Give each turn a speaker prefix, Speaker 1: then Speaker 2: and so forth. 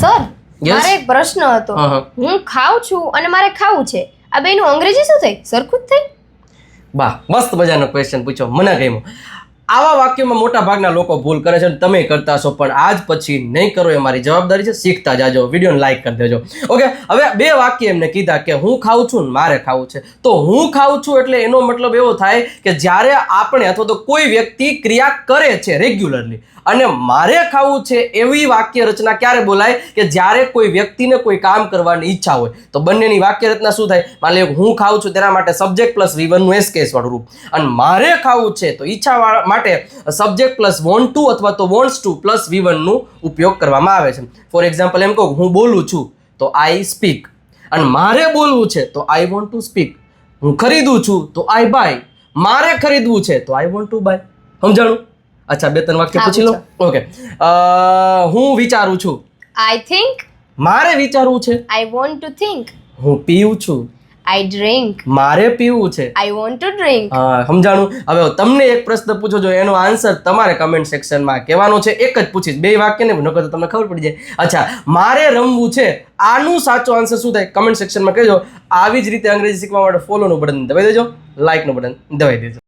Speaker 1: Sir
Speaker 2: Yes?
Speaker 1: મારે એક પ્રશ્ન હતો.
Speaker 2: હા, હા.
Speaker 1: હું ખાઉં છું અને મારે ખાવું છે, આ બેનું અંગ્રેજી શું થાય? સરખું જ થાય?
Speaker 2: વાહ, મસ્ત મજાનો ક્વેશ્ચન પૂછ્યો, મને ગમ્યો. આવા વાક્યોમાં મોટા ભાગના લોકો ભૂલ કરે છે અને તમે કરતા છો, પણ આજ પછી નહીં કરો એ મારી જવાબદારી છે. શીખતા જાજો, વિડીયોને લાઈક કરી દેજો. ઓકે, હવે બે વાક્ય એમને કીધા કે હું ખાઉં છું ને મારે ખાવું છે. તો હું ખાઉં છું એટલે એનો મતલબ એવો થાય કે જ્યારે આપણે અથવા તો કોઈ વ્યક્તિ ક્રિયા કરે છે રેગ્યુલરલી, અને મારે ખાવું છે એવી વાક્ય રચના ક્યારે બોલાય કે જ્યારે કોઈ વ્યક્તિને કોઈ કામ કરવાની ઈચ્છા હોય. તો બંનેની વાક્ય રચના શું થાય? માની લો હું ખાઉં છું તેના માટે સબ્જેક્ટ પ્લસ V1 નું એસ કેસ વાળું રૂપ, અને મારે ખાવું છે તો ઈચ્છા માટે સબ્જેક્ટ પ્લસ વોન્ટ ટુ અથવા તો વોન્ટ્સ ટુ પ્લસ V1 નું ઉપયોગ કરવામાં આવે છે. ફોર એક્ઝામ્પલ એમ કહું હું બોલું છું તો આઈ સ્પીક, અને મારે બોલવું છે તો આઈ વોન્ટ ટુ સ્પીક. હું ખરીદું છું તો આઈ બાય, મારે ખરીદવું છે તો આઈ વોન્ટ ટુ બાય. સમજાણું? અચ્છા, બે ત્રણ વાક્ય પૂછી લો. ઓકે, હું વિચારું છું,
Speaker 1: I think.
Speaker 2: મારે વિચારવું છે.
Speaker 1: I want to think.
Speaker 2: હું પીવું છું,
Speaker 1: I drink.
Speaker 2: મારે પીવું છે.
Speaker 1: I want to drink.
Speaker 2: હા, સમજાણું? હવે તમને એક પ્રશ્ન પૂછો, જો એનો આન્સર તમારે કમેન્ટ સેક્શનમાં કહેવાનો છે. એક જ પૂછીશ, બે વાક્ય ને નકર તો તમને ખબર પડી જાય. અચ્છા, મારે રમવું છે, આનું સાચો આન્સર શું થાય? કમેન્ટ સેક્શનમાં કહેજો. આવી જ રીતે અંગ્રેજી શીખવા માટે ફોલોનું બટન દબાવી દેજો, લાઇકનું બટન દબાવી દેજો.